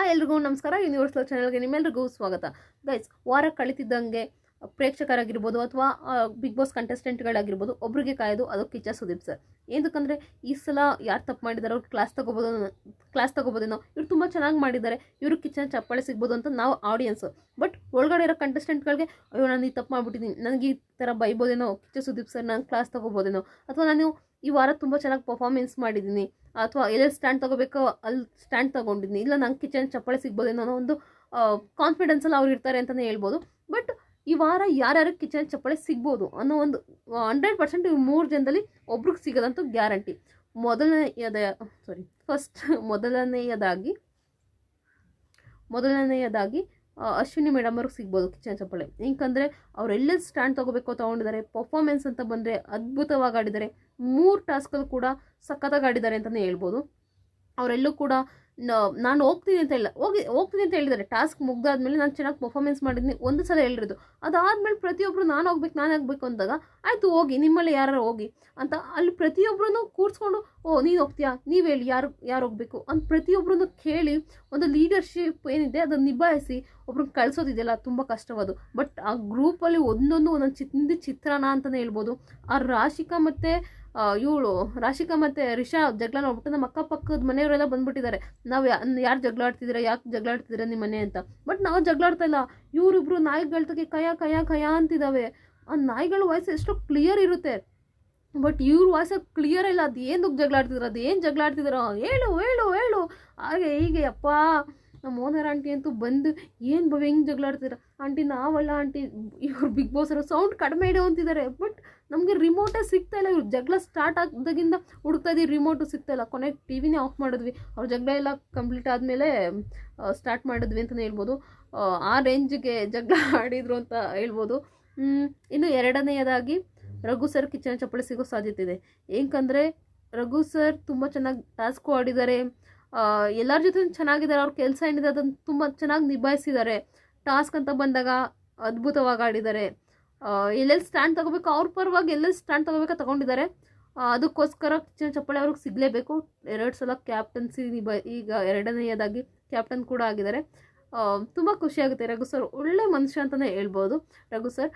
Hi ಎಲ್ರಿಗೂ ನಮಸ್ಕಾರ. Universal ಚಾನಲ್ಗೆ ನಿಮ್ಮೆಲ್ರಿಗೂ ಸ್ವಾಗತ. ಗೈಸ್, ವಾರ ಕಳಿತಿದ್ದಂಗೆ ಪ್ರೇಕ್ಷಕರಾಗಿರ್ಬೋದು ಅಥವಾ ಬಿಗ್ ಬಾಸ್ ಕಂಟೆಸ್ಟೆಂಟ್ಗಳಾಗಿರ್ಬೋದು ಒಬ್ರಿಗೆ ಕಾಯೋದು ಅದು ಕಿಚ್ಚ ಸುದೀಪ್ ಸರ್. ಏನಕ್ಕಂದರೆ ಈ ಸಲ ಯಾರು ತಪ್ಪು ಮಾಡಿದ್ದಾರೆ ಅವ್ರು ಕ್ಲಾಸ್ ತಗೋಬೋದೇನೋ, ಇವ್ರು ತುಂಬ ಚೆನ್ನಾಗಿ ಮಾಡಿದ್ದಾರೆ, ಇವರು ಕಿಚ್ಚನ ಚಪ್ಪಾಳೆ ಸಿಗ್ಬೋದು ಅಂತ ನಾವು ಆಡಿಯನ್ಸು. ಬಟ್ ಒಳಗಡೆ ಇರೋ ಕಂಟೆಸ್ಟೆಂಟ್ಗಳಿಗೆ ಅಯ್ಯೋ ನಾನು ಈ ತಪ್ಪು ಮಾಡಿಬಿಟ್ಟಿದ್ದೀನಿ, ನನಗೆ ಈ ಥರ ಬೈಬೋದೇನೋ ಕಿಚ್ಚ ಸುದೀಪ್ ಸರ್, ನಾನು ಕ್ಲಾಸ್ ತಗೋಬೋದೇನೋ, ಅಥವಾ ನಾನು ಈ ವಾರ ತುಂಬ ಚೆನ್ನಾಗಿ ಪರ್ಫಾರ್ಮೆನ್ಸ್ ಮಾಡಿದ್ದೀನಿ, ಅಥವಾ ಎಲ್ಲೆಲ್ಲಿ ಸ್ಟ್ಯಾಂಡ್ ತೊಗೋಬೇಕೋ ಅಲ್ಲಿ ಸ್ಟ್ಯಾಂಡ್ ತೊಗೊಂಡಿದ್ದೀನಿ, ಇಲ್ಲ ನಂಗೆ ಕಿಚನ್ ಚಪ್ಪಾಳೆ ಸಿಗ್ಬೋದೇನೋ ಅನ್ನೋ ಒಂದು ಕಾನ್ಫಿಡೆನ್ಸಲ್ಲಿ ಅವ್ರು ಇರ್ತಾರೆ ಅಂತಲೇ ಹೇಳ್ಬೋದು. ಬಟ್ ಈ ವಾರ ಯಾರ್ಯಾರು ಕಿಚನ್ ಚಪ್ಪಾಳೆ ಸಿಗ್ಬೋದು ಅನ್ನೋ ಒಂದು 100% ಇವು 3 ಜನದಲ್ಲಿ ಒಬ್ರಿಗೆ ಸಿಗೋದಂತೂ ಗ್ಯಾರಂಟಿ. ಮೊದಲನೆಯದಾಗಿ ಅಶ್ವಿನಿ ಮೇಡಮ್ ಅವ್ರಿಗೆ ಸಿಗ್ಬೋದು ಕಿಚನ್ ಚಪ್ಪಾಳೆ. ಏಕೆಂದರೆ ಅವರೆಲ್ಲ ಸ್ಟ್ಯಾಂಡ್ ತೊಗೋಬೇಕು ತೊಗೊಂಡಿದ್ದಾರೆ. ಪರ್ಫಾರ್ಮೆನ್ಸ್ ಅಂತ ಬಂದರೆ ಅದ್ಭುತವಾಗಿ ಆಡಿದ್ದಾರೆ. 3 ಟಾಸ್ಕಲ್ಲಿ ಕೂಡ ಸಖತ್ತಾಗಿ ಆಡಿದ್ದಾರೆ ಅಂತಲೇ ಹೇಳ್ಬೋದು. ಅವರೆಲ್ಲೂ ಕೂಡ ನಾನು ಹೋಗ್ತೀನಿ ಅಂತ ಹೇಳಿದ್ದಾರೆ. ಟಾಸ್ಕ್ ಮುಗ್ದಾದ್ಮೇಲೆ ನಾನು ಚೆನ್ನಾಗಿ ಪರ್ಫಾರ್ಮೆನ್ಸ್ ಮಾಡಿದ್ದೀನಿ ಒಂದು ಸಲ ಹೇಳಿರೋದು. ಅದಾದಮೇಲೆ ಪ್ರತಿಯೊಬ್ಬರು ನಾನು ಹೋಗ್ಬೇಕು ಅಂದಾಗ ಆಯಿತು ಹೋಗಿ, ನಿಮ್ಮಲ್ಲಿ ಯಾರು ಹೋಗಿ ಅಂತ ಅಲ್ಲಿ ಪ್ರತಿಯೊಬ್ಬರೂ ಕೂರಿಸ್ಕೊಂಡು ನೀನು ಹೋಗ್ತೀಯಾ, ನೀವು ಹೇಳಿ ಯಾರು ಹೋಗಬೇಕು ಅಂತ ಪ್ರತಿಯೊಬ್ಬರನ್ನು ಕೇಳಿ ಒಂದು ಲೀಡರ್ಶಿಪ್ ಏನಿದೆ ಅದನ್ನು ನಿಭಾಯಿಸಿ ಒಬ್ರನ್ನ ಕಳಿಸೋದಿದೆಯಲ್ಲ ತುಂಬ ಕಷ್ಟವಾದು. ಬಟ್ ಆ ಗ್ರೂಪಲ್ಲಿ ಒಂದೊಂದು ಚಿತ್ರಣ ಅಂತಲೇ ಹೇಳ್ಬೋದು. ಆ ರಾಶಿಕಾ ಮತ್ತು ರಿಷಾ ಜಗಳ ನೋಡ್ಬಿಟ್ಟು ನಮ್ಮ ಅಕ್ಕಪಕ್ಕದ ಮನೆಯವರೆಲ್ಲ ಬಂದ್ಬಿಟ್ಟಿದ್ದಾರೆ, ನಾವು ಯಾರು ಜಗಳ ಆಡ್ತಿದ್ದೀರಾ, ಯಾಕೆ ಜಗಳ ಆಡ್ತಿದ್ದೀರಾ ನಿಮ್ಮ ಮನೆ ಅಂತ. ಬಟ್ ನಾವು ಜಗಳ ಆಡ್ತಾ ಇಲ್ಲ, ಇವರಿಬ್ರು ನಾಯಿಗಳ ತಗೆ ಕಯ ಅಂತಿದ್ದಾವೆ. ಆ ನಾಯಿಗಳ ವಾಯ್ಸ್ ಎಷ್ಟೋ ಕ್ಲಿಯರ್ ಇರುತ್ತೆ, ಬಟ್ ಇವ್ರ ವಾಯ್ಸ್ ಕ್ಲಿಯರ್ ಇಲ್ಲ. ಅದು ಏನಕ್ಕೆ ಜಗಳ ಆಡ್ತಿದ್ದೀರೋ ಹೇಳು ಹಾಗೆ ಹೀಗೆ. ಅಪ್ಪ ನಮ್ಮ ಓನರ್ ಆಂಟಿ ಅಂತೂ ಬಂದು ಏನು ಹೆಂಗೆ ಜಗಳ ಆಡ್ತಿದ್ದೀರಾ ಆಂಟಿ, ನಾವಲ್ಲ ಆಂಟಿ, ಇವ್ರು ಬಿಗ್ ಬಾಸ್ ಅವರು ಸೌಂಡ್ ಕಡಿಮೆ ಇಡೋ ಅಂತಿದ್ದಾರೆ. ಬಟ್ ನಮಗೆ ರಿಮೋಟೇ ಸಿಗ್ತಾ ಇಲ್ಲ. ಇವ್ರು ಜಗಳ ಸ್ಟಾರ್ಟ್ ಆದಾಗಿಂದ ಹುಡುಕ್ತಾ ಇದ್ದೀವಿ, ರಿಮೋಟು ಸಿಗ್ತಾ ಇಲ್ಲ. ಕೊನೆಗೆ ಟಿವಿನೇ ಆಫ್ ಮಾಡಿದ್ವಿ. ಅವ್ರ ಜಗಳ ಎಲ್ಲ ಕಂಪ್ಲೀಟ್ ಆದಮೇಲೆ ಸ್ಟಾರ್ಟ್ ಮಾಡಿದ್ವಿ ಅಂತಲೇ ಹೇಳ್ಬೋದು. ಆ ರೇಂಜ್ಗೆ ಜಗಳ ಆಡಿದ್ರು ಅಂತ ಹೇಳ್ಬೋದು. ಇನ್ನು ಎರಡನೆಯದಾಗಿ ರಘು ಸರ್ ಕಿಚನ್ ಚಪ್ಪಾಳೆ ಸಿಗೋ ಸಾಧ್ಯತೆ ಇದೆ. ಏಕೆಂದರೆ ರಘು ಸರ್ ತುಂಬ ಚೆನ್ನಾಗಿ ಟಾಸ್ಕು ಆಡಿದ್ದಾರೆ, ಎಲ್ಲರ ಜೊತೆ ಚೆನ್ನಾಗಿದ್ದಾರೆ. ಅವ್ರ ಕೆಲಸ ಏನಿದೆ ಅದನ್ನು ತುಂಬ ಚೆನ್ನಾಗಿ ನಿಭಾಯಿಸಿದ್ದಾರೆ. ಟಾಸ್ಕ್ ಅಂತ ಬಂದಾಗ ಅದ್ಭುತವಾಗಿ ಆಡಿದ್ದಾರೆ. ಎಲ್ಲೆಲ್ಲಿ ಸ್ಟ್ಯಾಂಡ್ ತೊಗೋಬೇಕು ಅವ್ರ ಪರವಾಗಿ ಎಲ್ಲೆಲ್ಲಿ ಸ್ಟ್ಯಾಂಡ್ ತೊಗೊಂಡಿದ್ದಾರೆ. ಅದಕ್ಕೋಸ್ಕರ ಕಿಚನ್ ಚಪ್ಪಾಳೆ ಅವ್ರಿಗೆ ಸಿಗಲೇಬೇಕು. 2 ಸಲ ಕ್ಯಾಪ್ಟನ್ಸಿ ಈಗ ಎರಡನೆಯದಾಗಿ ಕ್ಯಾಪ್ಟನ್ ಕೂಡ ಆಗಿದ್ದಾರೆ. ತುಂಬ ಖುಷಿಯಾಗುತ್ತೆ. ರಘು ಸರ್ ಒಳ್ಳೆ ಮನುಷ್ಯ ಅಂತಲೇ ಹೇಳ್ಬೋದು. ರಘು ಸರ್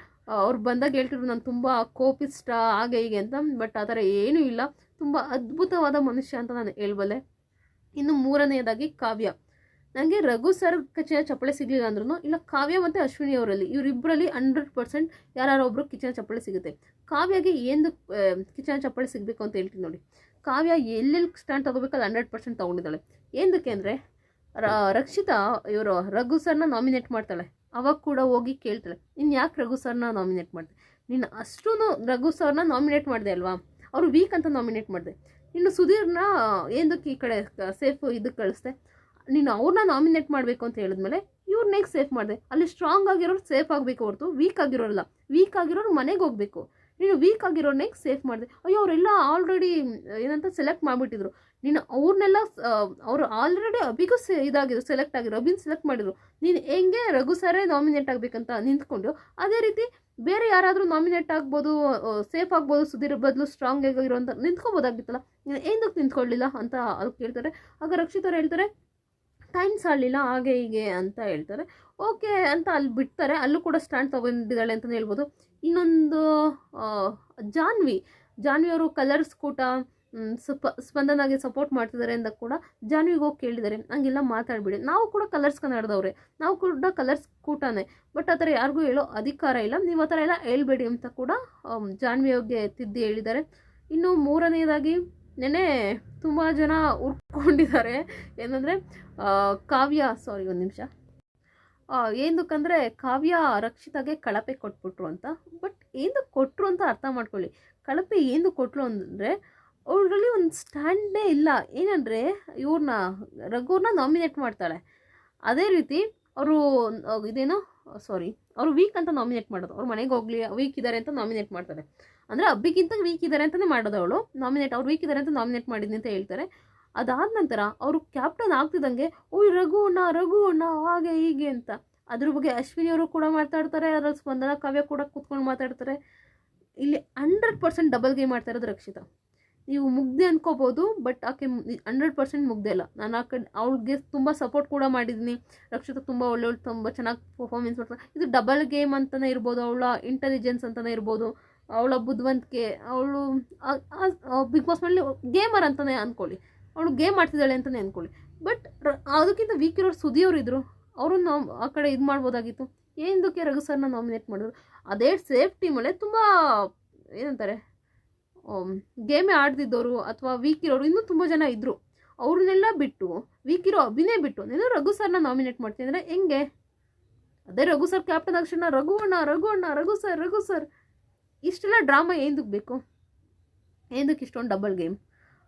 ಅವ್ರು ಬಂದಾಗ ಹೇಳ್ತಿದ್ರು ನಾನು ತುಂಬ ಕೋಪಿಷ್ಟ ಹಾಗೆ ಹೀಗೆ ಅಂತ. ಬಟ್ ಆ ಥರ ಏನೂ ಇಲ್ಲ, ತುಂಬ ಅದ್ಭುತವಾದ ಮನುಷ್ಯ ಅಂತ ನಾನು ಹೇಳ್ಬಲ್ಲೆ. ಇನ್ನು ಮೂರನೆಯದಾಗಿ ಕಾವ್ಯ. ನನಗೆ ರಘು ಸರ್ ಕಿಚನ್ ಚಪ್ಪಾಳೆ ಸಿಗಲಿಲ್ಲ ಅಂದ್ರೂ ಇಲ್ಲ, ಕಾವ್ಯ ಮತ್ತು ಅಶ್ವಿನಿ ಅವರಲ್ಲಿ ಇವರಿಬ್ಬರಲ್ಲಿ 100% ಯಾರು ಒಬ್ಬರು ಕಿಚನ್ ಚಪ್ಪಾಳೆ ಸಿಗುತ್ತೆ. ಕಾವ್ಯಗೆ ಏನು ಕಿಚನ್ ಚಪ್ಪಾಳೆ ಸಿಗಬೇಕು ಅಂತ ಹೇಳ್ತೀನಿ ನೋಡಿ. ಕಾವ್ಯ ಎಲ್ಲೆಲ್ಲಿ ಸ್ಟ್ಯಾಂಡ್ ತೊಗೋಬೇಕಲ್ಲ 100% ತೊಗೊಂಡಿದ್ದಾಳೆ. ಏನಕ್ಕೆ ಅಂದರೆ ರಕ್ಷಿತಾ ಇವರು ರಘು ಸರ್ನ ನಾಮಿನೇಟ್ ಮಾಡ್ತಾಳೆ. ಅವಾಗ ಕೂಡ ಹೋಗಿ ಕೇಳ್ತಾಳೆ, ನೀನು ಯಾಕೆ ರಘು ಸರ್ನ ನಾಮಿನೇಟ್ ಮಾಡಿದೆ, ನೀನು ಅಷ್ಟೂ ರಘು ಸರ್ನ ನಾಮಿನೇಟ್ ಮಾಡಿದೆ ಅಲ್ವಾ, ಅವರು ವೀಕ್ ಅಂತ ನಾಮಿನೇಟ್ ಮಾಡಿದೆ. ಇನ್ನು ಸುಧೀರ್ನ ಏನಕ್ಕೆ ಈ ಕಡೆ ಸೇಫ್ ಇದಕ್ಕೆ ಕಳಿಸ್ದೆ, ನೀನು ಅವ್ರನ್ನ ನಾಮಿನೇಟ್ ಮಾಡಬೇಕು ಅಂತ ಹೇಳಿದ್ಮೇಲೆ ಇವ್ರನ್ನೇಗೆ ಸೇಫ್ ಮಾಡಿದೆ. ಅಲ್ಲಿ ಸ್ಟ್ರಾಂಗ್ ಆಗಿರೋರು ಸೇಫ್ ಆಗಬೇಕು ಹೊರತು ವೀಕ್ ಆಗಿರೋರಲ್ಲ. ವೀಕ್ ಆಗಿರೋರು ಮನೆಗೆ ಹೋಗಬೇಕು. ನೀನು ವೀಕ್ ಆಗಿರೋರ್ನೇಗೆ ಸೇಫ್ ಮಾಡಿದೆ. ಅಯ್ಯೋ ಅವರೆಲ್ಲ ಆಲ್ರೆಡಿ ಏನಂತ ಸೆಲೆಕ್ಟ್ ಮಾಡಿಬಿಟ್ಟಿದ್ರು. ನೀನು ಅವ್ರನ್ನೆಲ್ಲ ಅವರು ಆಲ್ರೆಡಿ ಅಭಿಗೂ ಸೆಲೆಕ್ಟ್ ಆಗಿರೋ, ಅಭಿನ ಸೆಲೆಕ್ಟ್ ಮಾಡಿದ್ರು. ನೀನು ಹೆಂಗೆ ರಘು ಸರೇ ನಾಮಿನೇಟ್ ಆಗಬೇಕಂತ ನಿಂತ್ಕೊಂಡು, ಅದೇ ರೀತಿ ಬೇರೆ ಯಾರಾದರೂ ನಾಮಿನೇಟ್ ಆಗ್ಬೋದು, ಸೇಫ್ ಆಗ್ಬೋದು, ಸುಧೀರ್ ಬದಲು ಸ್ಟ್ರಾಂಗ್ ಆಗಿರೋ ಅಂತ ನಿಂತ್ಕೋಬೋದಾಗಿತ್ತಲ್ಲ, ನೀನು ಏನಕ್ಕೆ ನಿಂತ್ಕೊಳ್ಳಿಲ್ಲ ಅಂತ ಅದಕ್ಕೆ ಹೇಳ್ತಾರೆ. ಆಗ ರಕ್ಷಿತವ್ರು ಹೇಳ್ತಾರೆ ಟೈಮ್ ಸಾಲಿಲ್ಲ ಹಾಗೆ ಹೀಗೆ ಅಂತ ಹೇಳ್ತಾರೆ. ಓಕೆ ಅಂತ ಅಲ್ಲಿ ಬಿಡ್ತಾರೆ. ಅಲ್ಲೂ ಕೂಡ ಸ್ಟ್ಯಾಂಡ್ ತೊಗೊಂಡಿದ್ದಾಳೆ ಅಂತಲೇ ಹೇಳ್ಬೋದು. ಇನ್ನೊಂದು ಜಾನ್ವಿ ಅವರು ಕಲರ್ಸ್ ಕೂಟ ಸ್ಪಂದನಾಗೆ ಸಪೋರ್ಟ್ ಮಾಡ್ತಿದ್ದಾರೆ ಅಂತ ಕೂಡ ಜಾನ್ವಿಗೆ ಹೋಗಿ ಕೇಳಿದ್ದಾರೆ. ಹಂಗೆಲ್ಲ ಮಾತಾಡ್ಬಿಡಿ, ನಾವು ಕೂಡ ಕಲರ್ಸ್ ಕನ್ನಡದವ್ರೆ, ನಾವು ಕೂಡ ಕಲರ್ಸ್ ಕೂಟನೇ, ಬಟ್ ಆ ಥರ ಯಾರಿಗೂ ಹೇಳೋ ಅಧಿಕಾರ ಇಲ್ಲ, ನೀವು ಆ ಥರ ಎಲ್ಲ ಹೇಳ್ಬೇಡಿ ಅಂತ ಕೂಡ ಜಾನ್ವಿಗೆ ತಿದ್ದಿ ಹೇಳಿದ್ದಾರೆ. ಇನ್ನು ಮೂರನೆಯದಾಗಿ ನೆನೆ ತುಂಬ ಜನ ಉರ್ಕೊಂಡಿದ್ದಾರೆ. ಏನಂದರೆ ಕಾವ್ಯ ಒಂದು ನಿಮಿಷ, ಏನಕ್ಕಂದರೆ ಕಾವ್ಯ ರಕ್ಷಿತಾಗೆ ಕಳಪೆ ಕೊಟ್ಬಿಟ್ರು ಅಂತ. ಬಟ್ ಏನಕ್ಕೆ ಕೊಟ್ಟರು ಅಂತ ಅರ್ಥ ಮಾಡ್ಕೊಳ್ಳಿ. ಕಳಪೆ ಏನು ಕೊಟ್ಟರು ಅಂದರೆ ಅವರಲ್ಲಿ ಒಂದು ಸ್ಟ್ಯಾಂಡೇ ಇಲ್ಲ. ಏನಂದರೆ ರಘುನ ನಾಮಿನೇಟ್ ಮಾಡ್ತಾಳೆ, ಅದೇ ರೀತಿ ಅವರು ಅವರು ವೀಕ್ ಅಂತ ನಾಮಿನೇಟ್ ಮಾಡೋದು. ಅವ್ರು ಮನೆಗೆ ಹೋಗಲಿ ವೀಕ್ ಇದ್ದಾರೆ ಅಂತ ನಾಮಿನೇಟ್ ಮಾಡ್ತಾರೆ. ಅಂದರೆ ಅಬ್ಬಿಗಿಂತ ವೀಕ್ ಇದ್ದಾರೆ ಅಂತಲೇ ಮಾಡೋದು ಅವಳು ನಾಮಿನೇಟ್. ಅವ್ರು ವೀಕ್ ಇದ್ದಾರೆ ಅಂತ ನಾಮಿನೇಟ್ ಮಾಡಿದ್ನಿ ಅಂತ ಹೇಳ್ತಾರೆ. ಅದಾದ ನಂತರ ಅವರು ಕ್ಯಾಪ್ಟನ್ ಆಗ್ತಿದ್ದಂಗೆ ರಘು ಅಣ್ಣ ಹಾಗೆ ಹೀಗೆ ಅಂತ ಅದ್ರ ಬಗ್ಗೆ ಅಶ್ವಿನಿ ಅವರು ಕೂಡ ಮಾತಾಡ್ತಾರೆ. ಅದರಲ್ಲಿ ಸ್ಪಂದನ ಕಾವ್ಯ ಕೂಡ ಕೂತ್ಕೊಂಡು ಮಾತಾಡ್ತಾರೆ. ಇಲ್ಲಿ 100% ಡಬಲ್ ಗೇಮ್ ಮಾಡ್ತಾ ಇರೋದು ರಕ್ಷಿತಾ. ನೀವು ಮುಗ್ದೆ ಅನ್ಕೋಬೋದು, ಬಟ್ ಆಕೆ 100% ಮುಗ್ದೆ ಇಲ್ಲ. ನಾನು ಆ ಕಡೆ ಅವಳಿಗೆ ತುಂಬ ಸಪೋರ್ಟ್ ಕೂಡ ಮಾಡಿದ್ದೀನಿ. ರಕ್ಷಿತಾ ತುಂಬ ಒಳ್ಳೊಳ್ಳೆ ತುಂಬ ಚೆನ್ನಾಗಿ ಪರ್ಫಾರ್ಮೆನ್ಸ್ ಮಾಡ್ತಾರೆ. ಇದು ಡಬಲ್ ಗೇಮ್ ಅಂತಲೇ ಇರ್ಬೋದು, ಅವಳ ಇಂಟೆಲಿಜೆನ್ಸ್ ಅಂತಲೇ ಇರ್ಬೋದು, ಅವಳ ಬುದ್ಧಿವಂತಿಕೆ, ಅವಳು ಬಿಗ್ ಬಾಸ್ ಮನೇಲಿ ಗೇಮರ್ ಅಂತಲೇ ಅಂದ್ಕೊಳ್ಳಿ, ಅವಳು ಗೇಮ್ ಆಡ್ತಿದ್ದಾಳೆ ಅಂತಲೇ ಅಂದ್ಕೊಳ್ಳಿ. ಬಟ್ ಅದಕ್ಕಿಂತ ವೀಕ್ ಇರೋರು ಸುದಿಯವರು ಇದ್ದರು, ಅವ್ರನ್ನ ನಾವು ಆ ಕಡೆ ಇದು ಮಾಡ್ಬೋದಾಗಿತ್ತು. ಏನಕ್ಕೆ ರಘು ಸರ್ನ ನಾಮಿನೇಟ್ ಮಾಡಿದ್ರು? ಅದೇ ಸೇಫ್ ಟೀಮಲ್ಲೇ ತುಂಬ ಏನಂತಾರೆ ಗೇಮೇ ಆಡ್ತಿದ್ದವರು ಅಥವಾ ವೀಕ್ ಇರೋರು ಇನ್ನೂ ತುಂಬ ಜನ ಇದ್ದರು. ಅವ್ರನ್ನೆಲ್ಲ ಬಿಟ್ಟು ವೀಕ್ ಇರೋ ಅಭಿನಯ ಬಿಟ್ಟು ನೀನು ರಘು ಸರ್ನ ನಾಮಿನೇಟ್ ಮಾಡ್ತೀನಿ ಅಂದರೆ ಹೆಂಗೆ? ಅದೇ ರಘು ಸರ್ ಕ್ಯಾಪ್ಟನ್ ತಕ್ಷಣ ರಘು ಅಣ್ಣ ರಘು ಸರ್ ಇಷ್ಟೆಲ್ಲ ಡ್ರಾಮಾ ಏನಕ್ಕೆ ಬೇಕು? ಏನಕ್ಕೆ ಇಷ್ಟೊಂದು ಡಬಲ್ ಗೇಮ್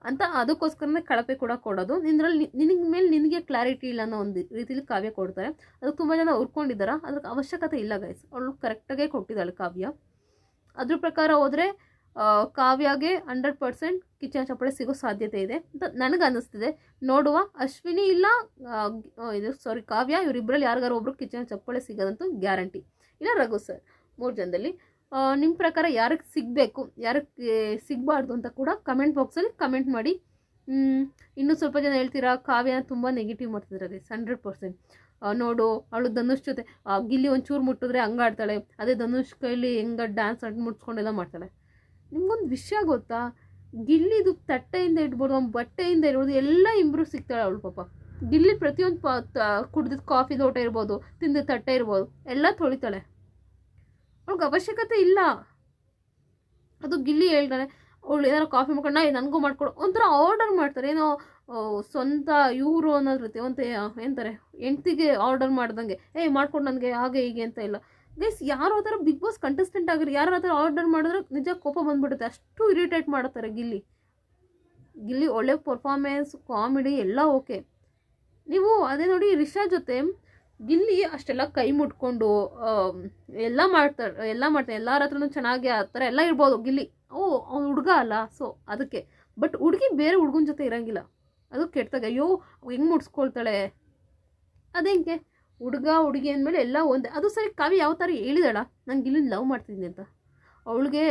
ಅಂತ ಅದಕ್ಕೋಸ್ಕರನೇ ಕಳಪೆ ಕೂಡ ಕೊಡೋದು. ನಿನ್ನಲ್ಲಿ ನಿನಗೆ ಕ್ಲಾರಿಟಿ ಇಲ್ಲ ಅನ್ನೋ ಒಂದು ರೀತಿಲಿ ಕಾವ್ಯ ಕೊಡ್ತಾರೆ. ಅದಕ್ಕೆ ತುಂಬ ಜನ ಉರ್ಕೊಂಡಿದ್ದಾರೆ. ಅದಕ್ಕೆ ಅವಶ್ಯಕತೆ ಇಲ್ಲ ಗೈಸ್, ಅವಳು ಕರೆಕ್ಟಾಗೇ ಕೊಟ್ಟಿದ್ದಾಳೆ ಕಾವ್ಯ. ಅದ್ರ ಪ್ರಕಾರ ಹೋದರೆ ಕಾವ್ಯಗೆ 100% ಕಿಚ್ಚನ ಚಪ್ಪಾಳೆ ಸಿಗೋ ಸಾಧ್ಯತೆ ಇದೆ ಅಂತ ನನಗೆ ಅನ್ನಿಸ್ತಿದೆ. ನೋಡುವ. ಅಶ್ವಿನಿ ಇಲ್ಲ ಕಾವ್ಯ ಇವರಿಬ್ಬರಲ್ಲಿ ಯಾರಿಗಾರು ಒಬ್ರು ಕಿಚ್ಚನ ಚಪ್ಪಾಳೆ ಸಿಗೋದಂತೂ ಗ್ಯಾರಂಟಿ. ಇಲ್ಲ ರಘು ಸರ್. 3 ಜನದಲ್ಲಿ ನಿಮ್ಮ ಪ್ರಕಾರ ಯಾರಿಗೆ ಸಿಗಬೇಕು, ಯಾರಿಗೆ ಸಿಗಬಾರ್ದು ಅಂತ ಕೂಡ ಕಮೆಂಟ್ ಬಾಕ್ಸಲ್ಲಿ ಕಮೆಂಟ್ ಮಾಡಿ. ಇನ್ನೂ ಸ್ವಲ್ಪ ಜನ ಹೇಳ್ತೀರಾ ಕಾವ್ಯ ತುಂಬ ನೆಗೆಟಿವ್ ಮಾಡ್ತಿದ್ದಾರೆ ಗೈಸ್. 100% ನೋಡು ಅವಳು ಧನುಷ್ ಜೊತೆ ಗಿಲ್ಲಿ ಒಂಚೂರು ಮುಟ್ಟಿದ್ರೆ ಹಂಗಾಡ್ತಾಳೆ, ಅದೇ ಧನುಷ್ ಕೈಲಿ ಹೆಂಗೆ ಡ್ಯಾನ್ಸ್ ಮುಟ್ಸ್ಕೊಂಡೆಲ್ಲ ಮಾಡ್ತಾಳೆ. ನಿಮ್ಗೊಂದು ವಿಷಯ ಗೊತ್ತಾ? ಗಿಲ್ಲಿದು ತಟ್ಟೆಯಿಂದ ಇಡ್ಬೋದು, ಬಟ್ಟೆಯಿಂದ ಇರ್ಬೋದು, ಎಲ್ಲ ಇಂಪ್ರೂವ್ ಸಿಗ್ತಾಳೆ ಅವಳು ಪಾಪ. ಗಿಲ್ಲಿ ಪ್ರತಿಯೊಂದು ಕುಡ್ದಿದ್ದು ಕಾಫಿ ಲೋಟ ಇರ್ಬೋದು, ತಿಂದಿದ್ದ ತಟ್ಟೆ ಇರ್ಬೋದು, ಎಲ್ಲ ತೊಳಿತಾಳೆ. ಅವಳಿಗೆ ಅವಶ್ಯಕತೆ ಇಲ್ಲ. ಅದು ಗಿಲ್ಲಿ ಹೇಳ್ತಾನೆ ಅವಳು ಏನಾರು ಕಾಫಿ ಮಾಡ್ಕೊಂಡು ನನಗೂ ಮಾಡ್ಕೊಡು ಒಂಥರ ಆರ್ಡರ್ ಮಾಡ್ತಾರೆ. ಏನೋ ಸ್ವಂತ ಇವರು ಅನ್ನೋದ್ರ ರೀತಿ ಒಂಥ ಏನಂತಾರೆ ಹೆಂಡ್ತಿಗೆ ಆರ್ಡರ್ ಮಾಡ್ದಂಗೆ ಮಾಡ್ಕೊಂಡು ನನಗೆ ಹಾಗೆ ಹೀಗೆ ಅಂತ ಇಲ್ಲ ಗೈಸ್. ಯಾರು ಆ ಥರ ಬಿಗ್ ಬಾಸ್ ಕಂಟೆಸ್ಟೆಂಟ್ ಆಗಿರಿ ಯಾರು ಆ ಥರ ಆರ್ಡರ್ ಮಾಡಿದ್ರೆ ನಿಜ ಕೋಪ ಬಂದ್ಬಿಡುತ್ತೆ. ಅಷ್ಟು ಇರಿಟೇಟ್ ಮಾಡುತ್ತಾರೆ ಗಿಲ್ಲಿ ಒಳ್ಳೆ ಪರ್ಫಾರ್ಮೆನ್ಸ್, ಕಾಮಿಡಿ ಎಲ್ಲ ಓಕೆ. ನೀವು ಅದೇ ನೋಡಿ ರಿಷಾ ಜೊತೆ ಗಿಲ್ಲಿ ಅಷ್ಟೆಲ್ಲ ಕೈ ಮುಟ್ಕೊಂಡು ಎಲ್ಲ ಮಾಡ್ತಾರೆ ಎಲ್ಲರ ಹತ್ರನೂ ಚೆನ್ನಾಗಿ ಆ ಥರ ಎಲ್ಲ ಇರ್ಬೋದು. ಗಿಲ್ಲಿ ಅವ್ನು ಹುಡುಗ ಅಲ್ಲ, ಸೊ ಅದಕ್ಕೆ. ಬಟ್ ಹುಡುಗಿ ಬೇರೆ ಹುಡುಗನ ಜೊತೆ ಇರೋಂಗಿಲ್ಲ, ಅದು ಕೆಟ್ಟಾಗ ಅಯ್ಯೋ ಹೆಂಗೆ ಮುಡ್ಸ್ಕೊಳ್ತಾಳೆ. ಅದೇಂಗೆ ಹುಡುಗಿ ಅಂದಮೇಲೆ ಎಲ್ಲ ಒಂದೇ. ಅದು ಸರಿ ಕಾವ್ಯ ಯಾವ ಥರ ಹೇಳಿದಾಳ ನಂಗೆ ಗಿಲ್ಲಿ ಲವ್ ಮಾಡ್ತಿದ್ದೀನಿ ಅಂತ. ಅವಳಿಗೆ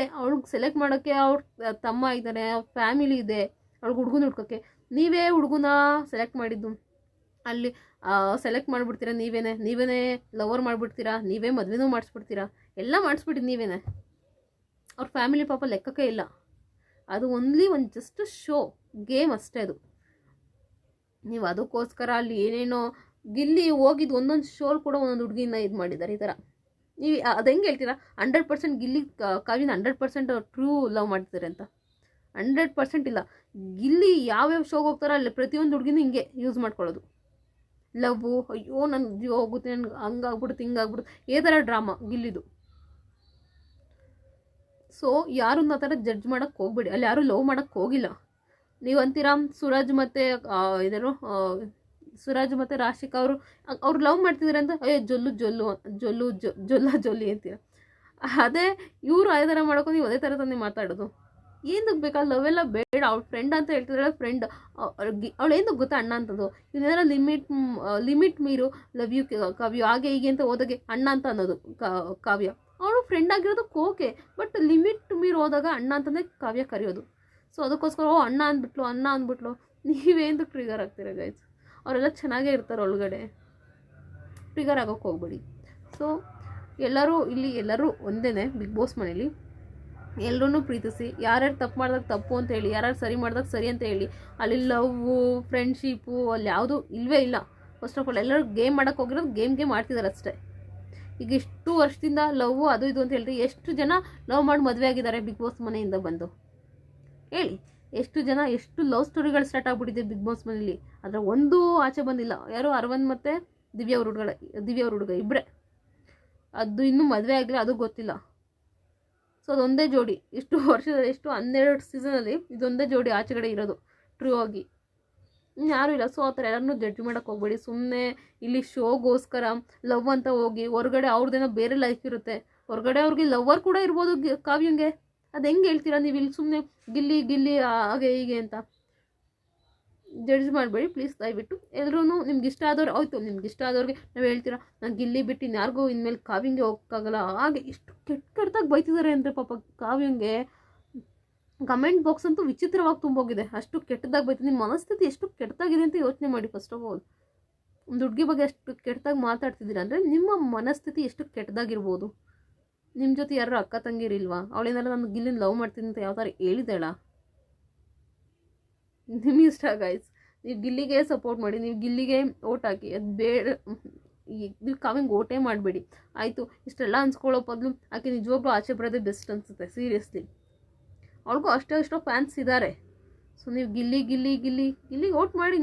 ಸೆಲೆಕ್ಟ್ ಮಾಡೋಕ್ಕೆ ಅವ್ರ ತಮ್ಮ ಇದ್ದಾರೆ, ಅವ್ರ ಫ್ಯಾಮಿಲಿ ಇದೆ, ಅವ್ಳಿಗೆ ಹುಡುಗನ ಹುಡ್ಕೋಕ್ಕೆ. ನೀವೇ ಹುಡುಗನ ಸೆಲೆಕ್ಟ್ ಮಾಡಿದ್ದು, ಅಲ್ಲಿ ಸೆಲೆಕ್ಟ್ ಮಾಡಿಬಿಡ್ತೀರಾ, ನೀವೇನೇ ಲವರ್ ಮಾಡಿಬಿಡ್ತೀರಾ, ನೀವೇ ಮದುವೆನೂ ಮಾಡಿಸ್ಬಿಡ್ತೀರಾ, ಎಲ್ಲ ಮಾಡಿಸ್ಬಿಟ್ಟಿದ್ದು ನೀವೇನೆ. ಅವ್ರ ಫ್ಯಾಮಿಲಿ ಪಾಪ ಲೆಕ್ಕಕ್ಕೆ ಇಲ್ಲ. ಅದು ಓನ್ಲಿ ಒಂದು ಜಸ್ಟ್ ಶೋ ಗೇಮ್ ಅಷ್ಟೇ ಅದು. ನೀವು ಅದಕ್ಕೋಸ್ಕರ ಅಲ್ಲಿ ಏನೇನೋ ಗಿಲ್ಲಿ ಹೋಗಿದ್ದು ಒಂದೊಂದು ಶೋಲ್ ಕೂಡ ಒಂದೊಂದು ಹುಡುಗಿನ ಇದು ಮಾಡಿದ್ದಾರೆ ಈ ಥರ. ನೀವು ಅದು ಹೆಂಗೆ ಹೇಳ್ತೀರಾ 100% ಗಿಲ್ಲಿ ಕಾವ್ಯನ 100% ಟ್ರೂ ಲವ್ ಮಾಡ್ತಿದ್ದಾರೆ ಅಂತ? 100% ಇಲ್ಲ. ಗಿಲ್ಲಿ ಯಾವ್ಯಾವ ಶೋಗೆ ಹೋಗ್ತಾರೋ ಅಲ್ಲಿ ಪ್ರತಿಯೊಂದು ಹುಡುಗಿನೂ ಹಿಂಗೆ ಯೂಸ್ ಮಾಡ್ಕೊಳ್ಳೋದು. ಲವ್ ಅಯ್ಯೋ ನನ್ನ ಜೀವ ಹೋಗುತ್ತೆ, ನನಗೆ ಹಂಗಾಗ್ಬಿಡುತ್ತೆ ಹಿಂಗಾಗ್ಬಿಡುತ್ತೆ, ಈ ಥರ ಡ್ರಾಮಾ ಗಿಲ್ಲಿದು. ಸೊ ಯಾರನ್ನ ಆ ಥರ ಜಡ್ಜ್ ಮಾಡೋಕ್ಕೆ ಹೋಗ್ಬೇಡಿ. ಅಲ್ಲಿ ಯಾರೂ ಲವ್ ಮಾಡೋಕ್ಕೆ ಹೋಗಿಲ್ಲ. ನೀವು ಅಂತೀರಾ ಸುರಾಜ್ ಮತ್ತು ರಾಶಿಕಾ ಅವ್ರು ಲವ್ ಮಾಡ್ತಿದ್ದಾರೆ ಅಂತ ಜೊಲ್ಲಿ ಅಂತೀರ. ಅದೇ ಇವರು ಅದೇ ಥರ ಮಾಡೋಕೆ ನೀವು ಅದೇ ಥರ ತಂದು ಮಾತಾಡೋದು. ಏನಕ್ಕೆ ಬೇಕಾ ಲವ್ ಎಲ್ಲ ಬೇಡ. ಅವ್ಳ ಫ್ರೆಂಡ್ ಅಂತ ಹೇಳ್ತಿದ್ದಾಳೆ, ಫ್ರೆಂಡ್ ಅವಳು ಏನಕ್ಕೆ ಗೊತ್ತಾ ಅಣ್ಣ ಅಂತದ್ದು. ಇವನ್ನೆಲ್ಲ ಲಿಮಿಟ್ ಮೀರು ಲವ್ ಯು ಕಾವ್ಯ ಹಾಗೆ ಹೀಗೆ ಅಂತ ಹೋದಾಗೆ ಅಣ್ಣ ಅಂತ ಅನ್ನೋದು ಕಾವ್ಯ. ಅವಳು ಫ್ರೆಂಡ್ ಆಗಿರೋದಕ್ಕೆ ಓಕೆ, ಬಟ್ ಲಿಮಿಟ್ ಮೀರು ಹೋದಾಗ ಅಣ್ಣ ಅಂತಂದರೆ ಕಾವ್ಯ ಕರೆಯೋದು. ಸೊ ಅದಕ್ಕೋಸ್ಕರ ಅಣ್ಣ ಅಂದ್ಬಿಟ್ಲು ನೀವೇಂದು ಟ್ರಿಗರ್ ಆಗ್ತೀರ ಗೈಸ್. ಅವರೆಲ್ಲ ಚೆನ್ನಾಗೇ ಇರ್ತಾರೆ ಒಳಗಡೆ, ಟ್ರಿಗರ್ ಆಗೋಕ್ಕೆ ಹೋಗ್ಬೇಡಿ. ಸೊ ಎಲ್ಲರೂ ಒಂದೇ ಬಿಗ್ ಬಾಸ್ ಮನೇಲಿ. ಎಲ್ಲರೂ ಪ್ರೀತಿಸಿ, ಯಾರ್ಯಾರು ತಪ್ಪು ಮಾಡಿದಾಗ ತಪ್ಪು ಅಂತ ಹೇಳಿ, ಯಾರ್ಯಾರು ಸರಿ ಮಾಡಿದಾಗ ಸರಿ ಅಂತ ಹೇಳಿ. ಅಲ್ಲಿ ಲವ್ವು ಫ್ರೆಂಡ್ಶಿಪ್ಪು ಅಲ್ಲಿ ಯಾವುದೂ ಇಲ್ಲವೇ ಇಲ್ಲ. ಫಸ್ಟ್ ಆಫ್ ಆಲ್ ಎಲ್ಲರೂ ಗೇಮ್ ಮಾಡೋಕ್ಕೆ ಹೋಗಿರೋದು ಗೇಮ್ ಮಾಡ್ತಿದ್ದಾರೆ ಅಷ್ಟೇ. ಈಗ ಇಷ್ಟು ವರ್ಷದಿಂದ ಲವ್ವು ಅದು ಇದು ಅಂತ ಹೇಳ್ತೀವಿ. ಎಷ್ಟು ಜನ ಲವ್ ಮಾಡಿ ಮದುವೆ ಆಗಿದ್ದಾರೆ ಬಿಗ್ ಬಾಸ್ ಮನೆಯಿಂದ ಬಂದು ಹೇಳಿ? ಎಷ್ಟು ಜನ ಎಷ್ಟು ಲವ್ ಸ್ಟೋರಿಗಳು ಸ್ಟಾರ್ಟ್ ಆಗಿಬಿಟ್ಟಿದೆ ಬಿಗ್ ಬಾಸ್ ಮನೇಲಿ, ಆದರೆ ಒಂದೂ ಆಚೆ ಬಂದಿಲ್ಲ. ಯಾರು ಅರವಿಂದ್ ಮತ್ತು ದಿವ್ಯಾ ಅವ್ರ ಹುಡುಗ ಇಬ್ಬರೇ. ಅದು ಇನ್ನೂ ಮದುವೆ ಆಗಿಲ್ಲ, ಅದು ಗೊತ್ತಿಲ್ಲ. ಸೊ ಅದೊಂದೇ ಜೋಡಿ ಇಷ್ಟು ವರ್ಷದಲ್ಲಿ, 12 ಸೀಸನಲ್ಲಿ ಇದೊಂದೇ ಜೋಡಿ ಆಚೆಗಡೆ ಇರೋದು ಟ್ರೂ ಆಗಿ. ಯಾರೂ ಇಲ್ಲ. ಸೊ ಆ ಥರ ಎಲ್ಲರನ್ನೂ ಜಡ್ಜ್ ಮಾಡೋಕ್ಕೆ ಹೋಗ್ಬೇಡಿ. ಸುಮ್ಮನೆ ಇಲ್ಲಿ ಶೋಗೋಸ್ಕರ ಲವ್ ಅಂತ ಹೋಗಿ ಹೊರಗಡೆ ಅವ್ರದ್ದೇನೋ ಬೇರೆ ಲೈಫ್ ಇರುತ್ತೆ. ಹೊರಗಡೆ ಅವ್ರಿಗೆ ಲವ್ವರ್ ಕೂಡ ಇರ್ಬೋದು ಕಾವ್ಯಂಗೆ. ಅದು ಹೆಂಗೆ ಹೇಳ್ತೀರಾ ನೀವು? ಇಲ್ಲಿ ಸುಮ್ಮನೆ ಗಿಲ್ಲಿ ಹಾಗೆ ಹೀಗೆ ಅಂತ ಜಡ್ಜ್ ಮಾಡಬೇಡಿ ಪ್ಲೀಸ್ ದಯವಿಟ್ಟು. ಎಲ್ಲರೂ ನಿಮ್ಗೆ ಇಷ್ಟ ಆದವ್ರು ಆಯಿತು, ನಿಮ್ಗೆ ಇಷ್ಟ ಆದವ್ರಿಗೆ ನಾವು ಹೇಳ್ತೀರಾ ನಾನು ಗಿಲ್ಲಿ ಬಿಟ್ಟು ಇನ್ಯಾರಿಗೂ ಇನ್ಮೇಲೆ ಕಾವ್ಯಂಗೆ ಹೋಗೋಕ್ಕಾಗಲ್ಲ ಹಾಗೆ. ಇಷ್ಟು ಕೆಟ್ಟಾಗಿ ಬೈತಿದ್ದಾರೆ ಅಂದರೆ ಪಾಪ ಕಾವ್ಯಂಗೆ ಕಮೆಂಟ್ ಬಾಕ್ಸ್ ಅಂತೂ ವಿಚಿತ್ರವಾಗಿ ತುಂಬೋಗಿದೆ, ಅಷ್ಟು ಕೆಟ್ಟದಾಗಿ ಬೈತು. ನಿಮ್ಮ ಮನಸ್ಥಿತಿ ಎಷ್ಟು ಕೆಟ್ಟದಾಗಿದೆ ಅಂತ ಯೋಚನೆ ಮಾಡಿ. ಫಸ್ಟ್ ಆಫ್ ಆಲ್ ಒಂದು ಹುಡುಗಿ ಬಗ್ಗೆ ಅಷ್ಟು ಕೆಟ್ಟದಾಗಿ ಮಾತಾಡ್ತಿದ್ದೀರಾ ಅಂದರೆ ನಿಮ್ಮ ಮನಸ್ಥಿತಿ ಎಷ್ಟು ಕೆಟ್ಟದಾಗಿರ್ಬೋದು. ನಿಮ್ಮ ಜೊತೆ ಯಾರು ಅಕ್ಕ ತಂಗಿರಿಲ್ವಾ? ಅವಳೇನಾರು ನಾನು ಗಿಲ್ಲಿನ ಲವ್ ಮಾಡ್ತೀನಿ ಅಂತ ಯಾವ ಥರ ಹೇಳಿದಾಳ? ನಿಮಗೆ ಇಷ್ಟ ಗೈಸ್, ನೀವು ಗಿಲ್ಲಿಗೆ ಸಪೋರ್ಟ್ ಮಾಡಿ, ನೀವು ಗಿಲ್ಲಿಗೆ ಓಟ್ ಹಾಕಿ. ಅದು ಬೇಡ, ನೀವು ಕಾವ್ಯಂಗೆ ಓಟೇ ಮಾಡಬೇಡಿ ಆಯಿತು. ಇಷ್ಟೆಲ್ಲ ಅನ್ಸ್ಕೊಳ್ಳೋ ಬದಲು ಆಕೆ ನಿಜವಾಗ್ಲೂ ಆಚೆ ಬರೋದೇ ಬೆಸ್ಟ್ ಅನಿಸುತ್ತೆ ಸೀರಿಯಸ್ಲಿ. ಅವ್ಳಿಗೂ ಅಷ್ಟೋ ಫ್ಯಾನ್ಸ್ ಇದ್ದಾರೆ. ಸೊ ನೀವು ಗಿಲ್ಲಿಗೆ ಓಟ್ ಮಾಡಿ.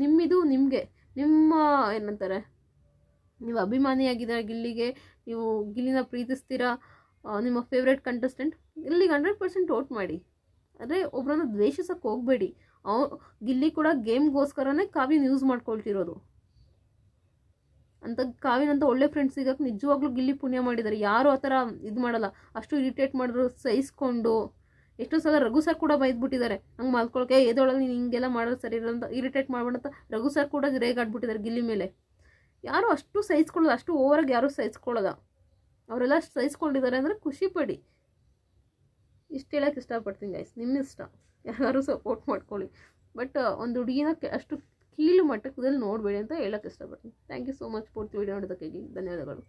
ನಿಮ್ಮಿದು ನಿಮಗೆ, ನಿಮ್ಮ ಏನಂತಾರೆ, ನೀವು ಅಭಿಮಾನಿಯಾಗಿದ್ದಾರೆ ಗಿಲ್ಲಿಗೆ, ನೀವು ಗಿಲ್ಲಿನ ಪ್ರೀತಿಸ್ತೀರಾ, ನಿಮ್ಮ ಫೇವ್ರೆಟ್ ಕಂಟೆಸ್ಟೆಂಟ್, ಇಲ್ಲಿಗೆ 100% ಓಟ್ ಮಾಡಿ. ಆದರೆ ಒಬ್ಬರನ್ನ ದ್ವೇಷಿಸೋಕ್ಕೆ ಹೋಗಬೇಡಿ. ಗಿಲ್ಲಿ ಕೂಡ ಗೇಮ್ಗೋಸ್ಕರನೇ ಕಾವ್ಯನ ಯೂಸ್ ಮಾಡ್ಕೊಳ್ತಿರೋದು. ಅಂತ ಕಾವ್ಯನಂತ ಒಳ್ಳೆ ಫ್ರೆಂಡ್ಸ್ ಸಿಗೋಕ್ಕೆ ನಿಜವಾಗ್ಲೂ ಗಿಲ್ಲಿ ಪುಣ್ಯ ಮಾಡಿದ್ದಾರೆ. ಯಾರು ಆ ಥರ ಇದು ಮಾಡಲ್ಲ. ಅಷ್ಟು ಇರಿಟೇಟ್ ಮಾಡಿದ್ರು ಸಹಿಸ್ಕೊಂಡು. ಎಷ್ಟೋ ಸಲ ರಘು ಸರ್ ಕೂಡ ಬೈದ್ಬಿಟ್ಟಿದ್ದಾರೆ, ಹಂಗೆ ಮಾಡ್ಕೊಳಕ್ಕೆ ಎದೊಳಗೆ ನೀನು ಹಿಂಗೆಲ್ಲ ಮಾಡೋದು ಸರಿ ಇರೋ ಅಂತ, ಇರಿಟೇಟ್ ಮಾಡ್ಬೇಡ ಅಂತ ರಘು ಸರ್ ಕೂಡ ರೇಗಾಡ್ಬಿಟ್ಟಿದ್ದಾರೆ ಗಿಲ್ಲಿ ಮೇಲೆ. ಯಾರು ಅಷ್ಟು ಸಹಿಸ್ಕೊಳ್ಳೋದು, ಅಷ್ಟು ಓವರಾಗಿ ಯಾರೂ ಸಹಿಸ್ಕೊಳ್ಳೋದ. ಅವರೆಲ್ಲ ಸಹಿಸ್ಕೊಂಡಿದ್ದಾರೆ ಅಂದರೆ ಖುಷಿ ಪಡಿ. ಇಷ್ಟು ಹೇಳೋಕ್ಕೆ ಇಷ್ಟಪಡ್ತೀನಿ ಗೈಸ್, ನಿಮ್ಮ ಇಷ್ಟ, ಯಾರು ಸಪೋರ್ಟ್ ಮಾಡ್ಕೊಳ್ಳಿ. ಬಟ್ ಒಂದು ಹುಡುಗಿನ ಅಷ್ಟು ಕೀಳು ಮಟ್ಟದಲ್ಲಿ ನೋಡಬೇಡಿ ಅಂತ ಹೇಳೋಕ್ಕೆ ಇಷ್ಟಪಡ್ತೀನಿ. ಥ್ಯಾಂಕ್ ಯು ಸೋ ಮಚ್ ಪೂರ್ತಿ ವಿಡಿಯೋ ನೋಡೋದಕ್ಕೆ. ಧನ್ಯವಾದಗಳು.